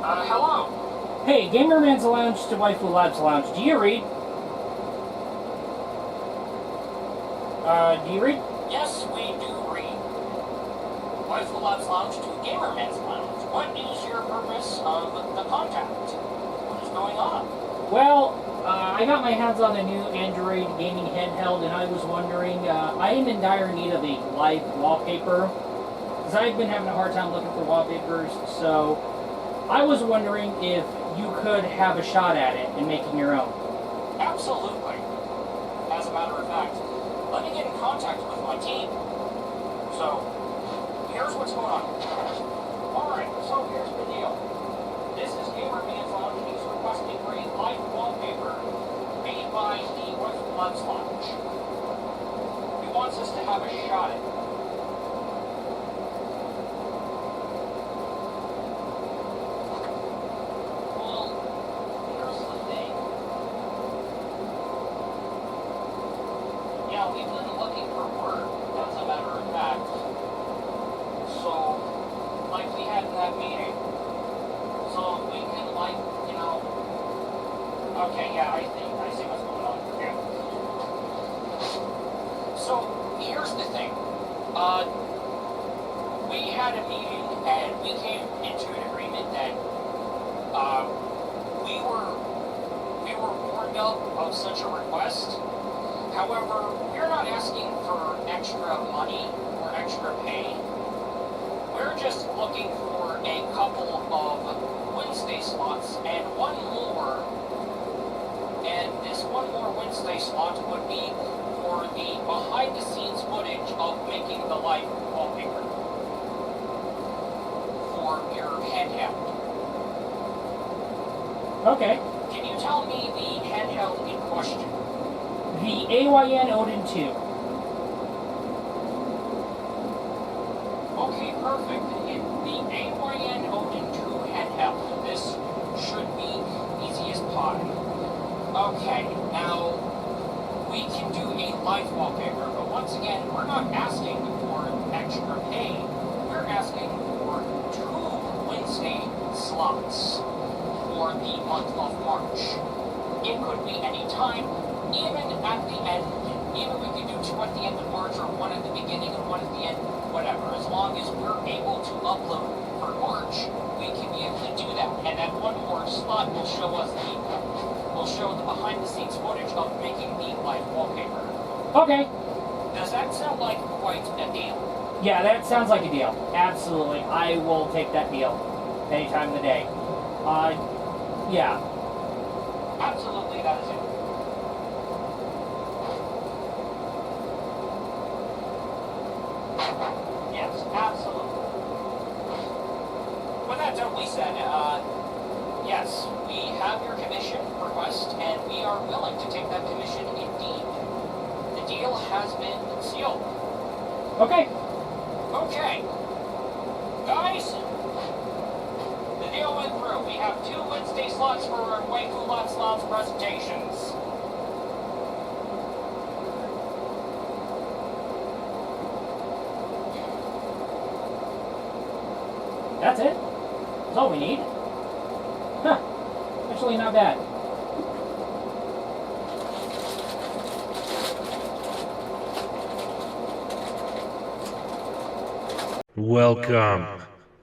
Hello. Hey, Gamerman's Lounge to Waifu Labs Lounge. Do you read? Do you read? Yes, we do read. Waifu Labs Lounge to Gamerman's Lounge. What is your purpose of the contact? What is going on? Well, I got my hands on a new Android gaming handheld, and I was wondering, I am in dire need of a live wallpaper, because I've been having a hard time looking for wallpapers, so I was wondering if you could have a shot at it and making your own. Absolutely. As a matter of fact, let me get in contact with my team. So, here's what's going on. Alright, so here's the deal. This is Gamerman's Lounge, and he's requesting for a live wallpaper made by the Waifu Labs Lounge. He wants us to have a shot at it. Yeah, we've been looking for work, as a matter of fact. So, like we had in that meeting. So we can, like, you know... Okay, yeah, I see what's going on. Yeah. So, here's the thing. We had a meeting, and we came into an agreement that, we were warned of such a request. However, we're not asking for extra money or extra pay. We're just looking for a couple of Wednesday slots and one more. And this one more Wednesday slot would be for the behind-the-scenes footage of making the live wallpaper for your handheld. Okay. Can you tell me the handheld in question? The AYN Odin 2. Okay, perfect. The AYN Odin 2 handheld. This should be easy as pie. Okay, now we can do a live wallpaper, but once again, we're not asking for extra pay. We're asking for 2 Wednesday slots for the month of March. It could be any time. Even at the end, even we could do 2 at the end of March or 1 at the beginning and 1 at the end, whatever. As long as we're able to upload for March, we can be able to do that. And that one more slot will show the behind-the-scenes footage of making the live wallpaper. Okay. Does that sound like quite a deal? Yeah, that sounds like a deal. Absolutely. I will take that deal any time of the day. Yeah. Absolutely, that is it. Yes, absolutely. With that totally said, yes, we have your commission request, and we are willing to take that commission indeed. The deal has been sealed. Okay. Okay. Guys, the deal went through. We have 2 Wednesday slots for our Waifu Labs Lounge presentations. That's it? That's all we need? Huh. Actually, not bad. Welcome,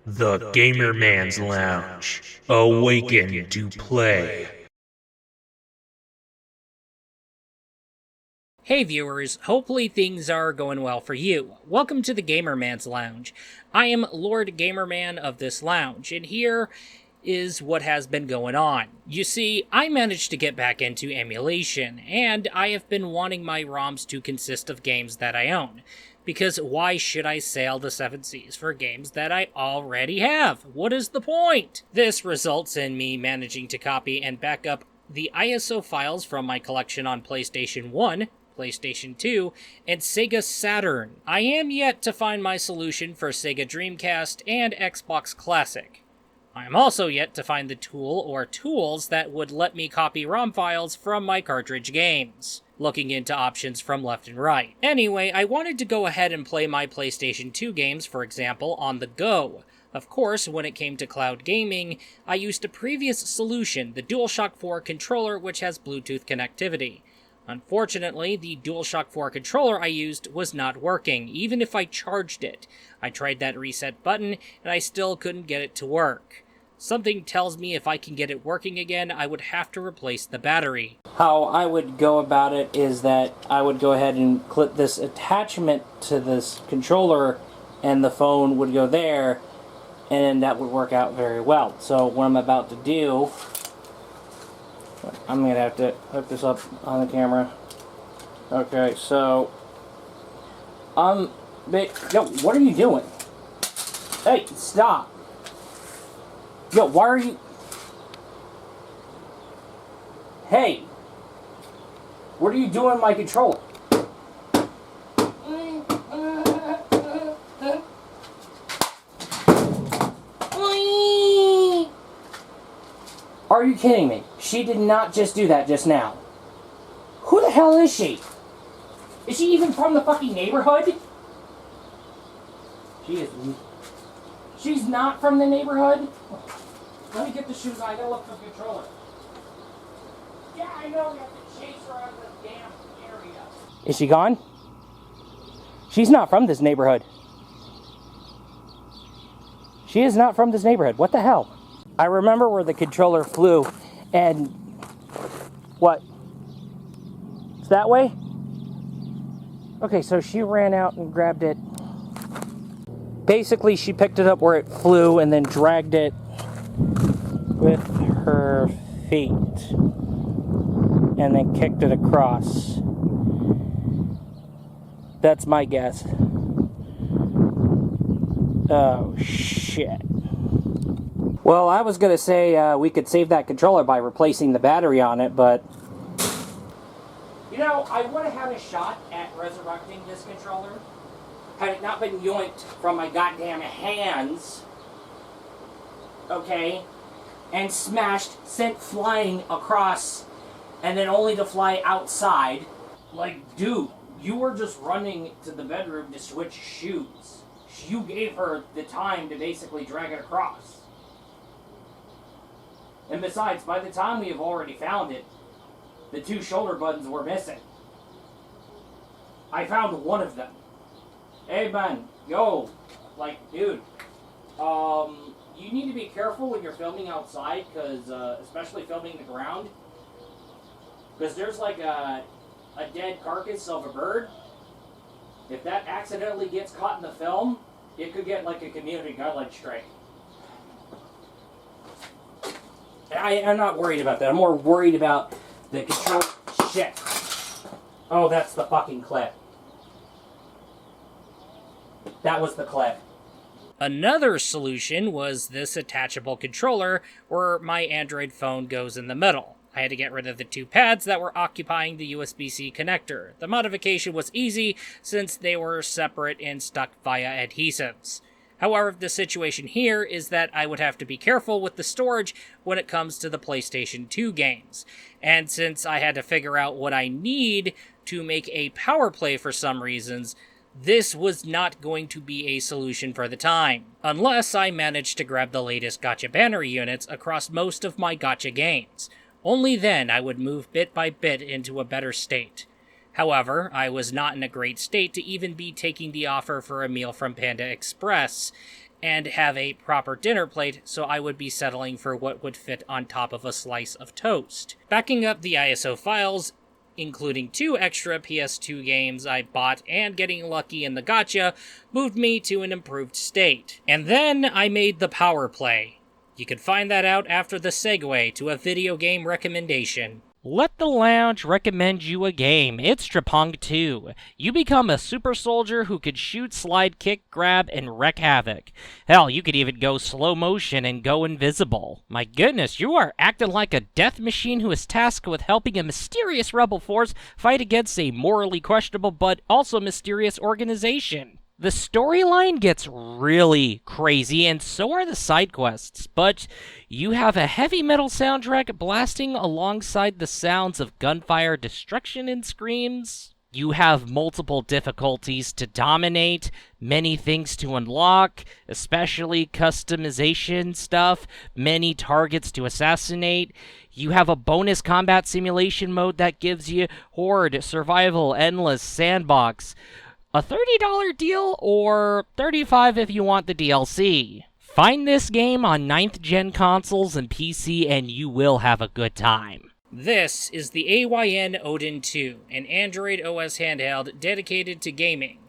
the Gamerman's Lounge. Awaken to play. Hey viewers, hopefully things are going well for you. Welcome to the Gamerman's Lounge. I am Lord Gamerman of this lounge, and here is what has been going on. You see, I managed to get back into emulation, and I have been wanting my ROMs to consist of games that I own. Because why should I sail the 7 seas for games that I already have? What is the point? This results in me managing to copy and back up the ISO files from my collection on PlayStation 1, PlayStation 2, and Sega Saturn. I am yet to find my solution for Sega Dreamcast and Xbox Classic. I am also yet to find the tool or tools that would let me copy ROM files from my cartridge games. Looking into options from left and right. Anyway, I wanted to go ahead and play my PlayStation 2 games, for example, on the go. Of course, when it came to cloud gaming, I used a previous solution, the DualShock 4 controller, which has Bluetooth connectivity. Unfortunately, the DualShock 4 controller I used was not working, even if I charged it. I tried that reset button, and I still couldn't get it to work. Something tells me if I can get it working again, I would have to replace the battery. How I would go about it is that I would go ahead and clip this attachment to this controller, and the phone would go there, and that would work out very well. So what I'm about to do, I'm going to have to hook this up on the camera. Okay, so, yo, what are you doing? Hey, stop. Yo, why are you... Hey, what are you doing with my controller? Are you kidding me? She did not just do that just now. Who the hell is she? Is she even from the fucking neighborhood? She is... She's not from the neighborhood? Let me get the shoes on. I gotta look for the controller. Yeah, I know we have to chase her out of the damn area. Is she gone? She's not from this neighborhood. She is not from this neighborhood. What the hell? I remember where the controller flew, and... What? It's that way? Okay, so she ran out and grabbed it. Basically, she picked it up where it flew and then dragged it with her feet and then kicked it across. That's my guess. Oh, shit. Well, I was going to say we could save that controller by replacing the battery on it, but... You know, I would have had a shot at resurrecting this controller had it not been yoinked from my goddamn hands, okay, and smashed, sent flying across, and then only to fly outside. Like, dude, you were just running to the bedroom to switch shoes. You gave her the time to basically drag it across. And besides, by the time we have already found it, the 2 shoulder buttons were missing. I found one of them. Hey man, yo, like, dude, you need to be careful when you're filming outside, because, especially filming the ground, because there's like a dead carcass of a bird. If that accidentally gets caught in the film, it could get like a community guideline strike. I'm not worried about that. I'm more worried about the control. Shit. Oh, that's the fucking clip. That was the clip. Another solution was this attachable controller where my Android phone goes in the middle. I had to get rid of the 2 pads that were occupying the USB-C connector. The modification was easy since they were separate and stuck via adhesives. However, the situation here is that I would have to be careful with the storage when it comes to the PlayStation 2 games. And since I had to figure out what I need to make a power play for some reasons, this was not going to be a solution for the time, unless I managed to grab the latest gacha banner units across most of my gacha games. Only then I would move bit by bit into a better state. However, I was not in a great state to even be taking the offer for a meal from Panda Express and have a proper dinner plate, so I would be settling for what would fit on top of a slice of toast. Backing up the ISO files, including 2 extra PS2 games I bought and getting lucky in the gacha, moved me to an improved state. And then I made the power play. You can find that out after the segue to a video game recommendation. Let the lounge recommend you a game. It's Strapong 2. You become a super soldier who could shoot, slide, kick, grab, and wreak havoc. Hell, you could even go slow motion and go invisible. My goodness, you are acting like a death machine who is tasked with helping a mysterious rebel force fight against a morally questionable but also mysterious organization. The storyline gets really crazy, and so are the side quests, but you have a heavy metal soundtrack blasting alongside the sounds of gunfire, destruction, and screams. You have multiple difficulties to dominate, many things to unlock, especially customization stuff, many targets to assassinate. You have a bonus combat simulation mode that gives you Horde, Survival, Endless, Sandbox. A $30 deal or $35 if you want the DLC. Find this game on 9th gen consoles and PC and you will have a good time. This is the AYN Odin 2, an Android OS handheld dedicated to gaming.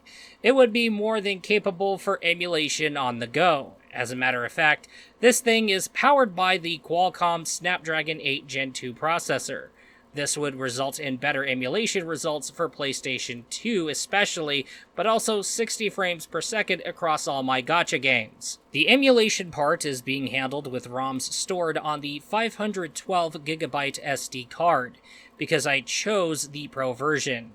It would be more than capable for emulation on the go. As a matter of fact, this thing is powered by the Qualcomm Snapdragon 8 Gen 2 processor. This would result in better emulation results for PlayStation 2 especially, but also 60 frames per second across all my gacha games. The emulation part is being handled with ROMs stored on the 512GB SD card, because I chose the Pro version.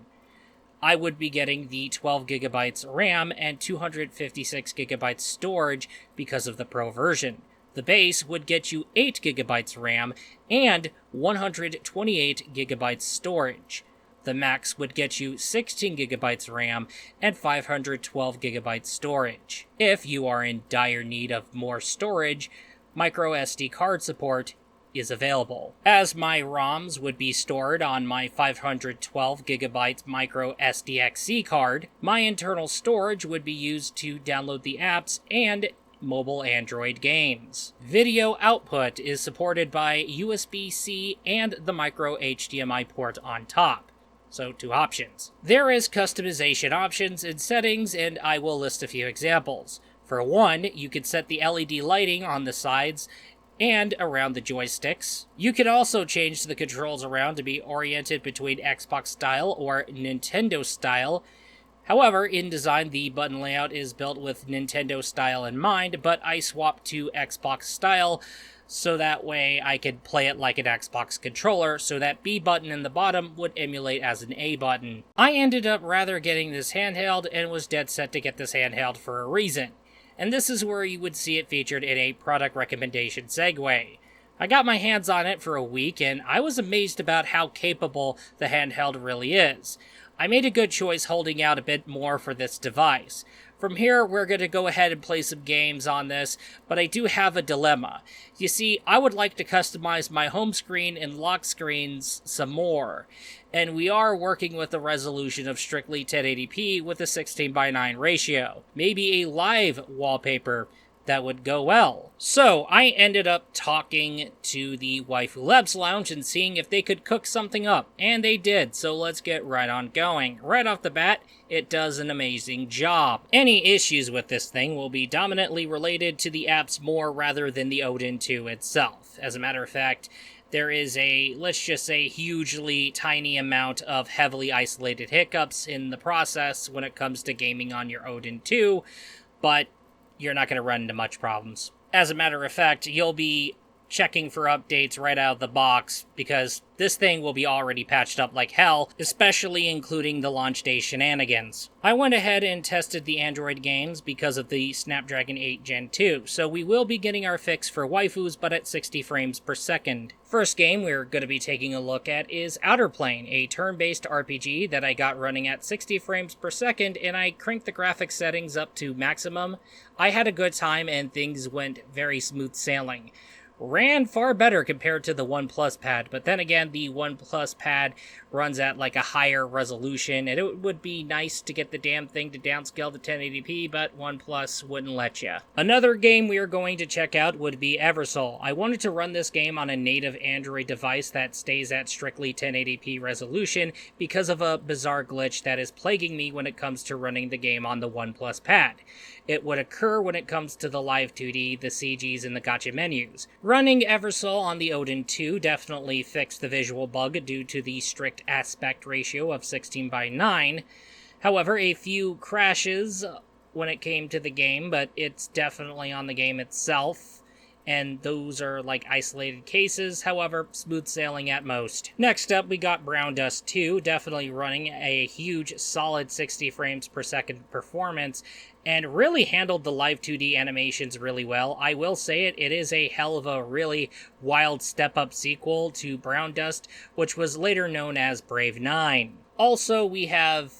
I would be getting the 12GB RAM and 256GB storage because of the Pro version. The base would get you 8GB RAM and 128GB storage. The max would get you 16GB RAM and 512GB storage. If you are in dire need of more storage, micro SD card support is available. As my ROMs would be stored on my 512GB micro SDXC card, my internal storage would be used to download the apps and mobile Android games. Video output is supported by USB-C and the micro HDMI port on top. So 2 options. There is customization options and settings, and I will list a few examples. For one, you could set the LED lighting on the sides and around the joysticks. You could also change the controls around to be oriented between Xbox style or Nintendo style. However, in design, the button layout is built with Nintendo style in mind, but I swapped to Xbox style so that way I could play it like an Xbox controller, so that B button in the bottom would emulate as an A button. I ended up rather getting this handheld and was dead set to get this handheld for a reason. And this is where you would see it featured in a product recommendation segue. I got my hands on it for a week and I was amazed about how capable the handheld really is. I made a good choice holding out a bit more for this device. From here, we're going to go ahead and play some games on this, but I do have a dilemma. You see, I would like to customize my home screen and lock screens some more, and we are working with a resolution of strictly 1080p with a 16:9 ratio. Maybe a live wallpaper that would go well. So I ended up talking to the Waifu Labs Lounge and seeing if they could cook something up, and they did, so let's get right on going. Right off the bat, it does an amazing job. Any issues with this thing will be dominantly related to the apps more rather than the Odin 2 itself. As a matter of fact, there is a, let's just say, hugely tiny amount of heavily isolated hiccups in the process when it comes to gaming on your Odin 2, but you're not going to run into much problems. As a matter of fact, you'll be checking for updates right out of the box, because this thing will be already patched up like hell, especially including the launch day shenanigans. I went ahead and tested the Android games because of the Snapdragon 8 Gen 2, so we will be getting our fix for waifus, but at 60 frames per second. First game we're going to be taking a look at is Outer Plane, a turn-based RPG that I got running at 60 frames per second, and I cranked the graphics settings up to maximum. I had a good time and things went very smooth sailing. Ran far better compared to the OnePlus Pad, but then again, the OnePlus Pad runs at like a higher resolution, and it would be nice to get the damn thing to downscale to 1080p, but OnePlus wouldn't let you. Another game we are going to check out would be Eversoul. I wanted to run this game on a native Android device that stays at strictly 1080p resolution because of a bizarre glitch that is plaguing me when it comes to running the game on the OnePlus Pad. It would occur when it comes to the Live 2D, the CGs, and the gacha menus. Running Eversoul on the Odin 2 definitely fixed the visual bug due to the strict aspect ratio of 16:9. However, a few crashes when it came to the game, but it's definitely on the game itself, and those are like isolated cases, however, smooth sailing at most. Next up, we got Brown Dust 2, definitely running a huge solid 60 frames per second performance, and really handled the Live 2D animations really well. I will say it is a hell of a really wild step-up sequel to Brown Dust, which was later known as Brave 9. Also, we have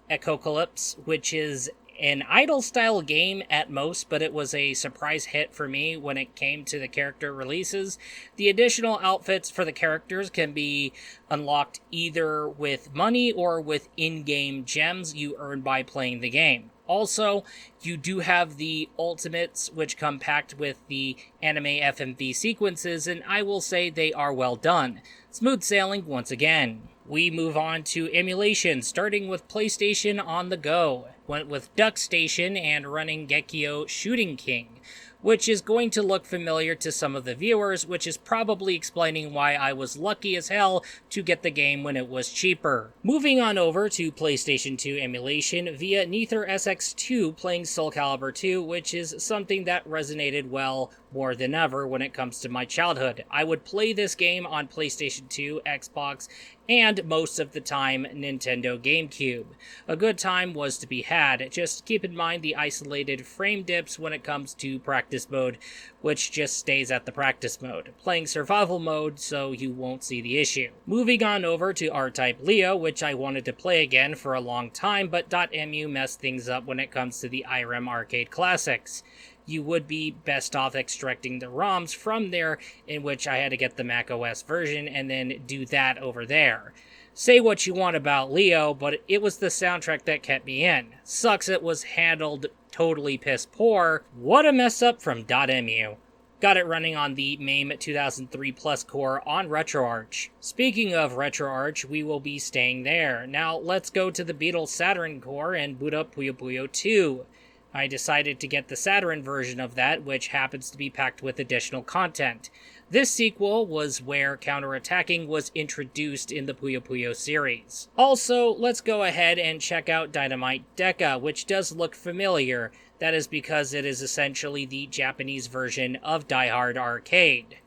Echocalypse, which is an idle-style game at most, but it was a surprise hit for me when it came to the character releases. The additional outfits for the characters can be unlocked either with money or with in-game gems you earn by playing the game. Also, you do have the ultimates, which come packed with the anime FMV sequences, and I will say they are well done. Smooth sailing once again. We move on to emulation, starting with PlayStation on the go. Went with Duck Station and running Gekio Shooting King, which is going to look familiar to some of the viewers, which is probably explaining why I was lucky as hell to get the game when it was cheaper. Moving on over to PlayStation 2 emulation via Nether SX2 playing Soul Calibur 2, which is something that resonated well more than ever when it comes to my childhood. I would play this game on PlayStation 2, Xbox, and most of the time Nintendo GameCube. A good time was to be had. Just keep in mind the isolated frame dips when it comes to practice mode, which just stays at the practice mode. Playing survival mode, so you won't see the issue. Moving on over to R-Type Leo, which I wanted to play again for a long time, but .mu messed things up when it comes to the IREM arcade classics. You would be best off extracting the ROMs from there, in which I had to get the macOS version and then do that over there. Say what you want about Leo, but it was the soundtrack that kept me in. Sucks it was handled totally piss poor. What a mess up from .mu. Got it running on the MAME 2003 Plus core on RetroArch. Speaking of RetroArch, we will be staying there. Now let's go to the Beatles Saturn core and boot up Puyo Puyo 2. I decided to get the Saturn version of that, which happens to be packed with additional content. This sequel was where counterattacking was introduced in the Puyo Puyo series. Also, let's go ahead and check out Dynamite Deca, which does look familiar. That is because it is essentially the Japanese version of Die Hard Arcade.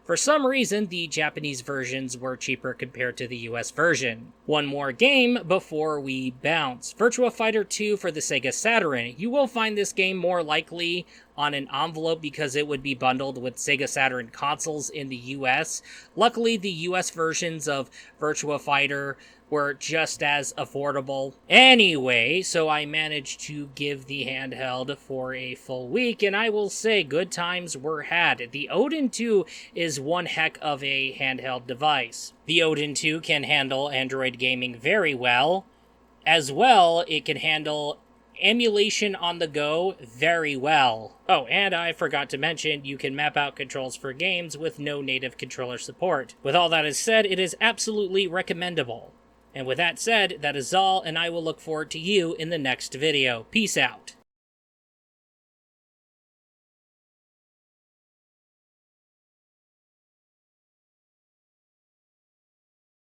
For some reason, the Japanese versions were cheaper compared to the US version. One more game before we bounce. Virtua Fighter 2 for the Sega Saturn. You will find this game more likely on an envelope because it would be bundled with Sega Saturn consoles in the US. Luckily, the US versions of Virtua Fighter were just as affordable anyway, so I managed to give the handheld for a full week, and I will say good times were had. The Odin 2 is one heck of a handheld device. The Odin 2 can handle Android gaming very well. As well, it can handle emulation on the go very well. Oh, and I forgot to mention, you can map out controls for games with no native controller support. With all that is said, it is absolutely recommendable. And with that said, that is all, and I will look forward to you in the next video. Peace out.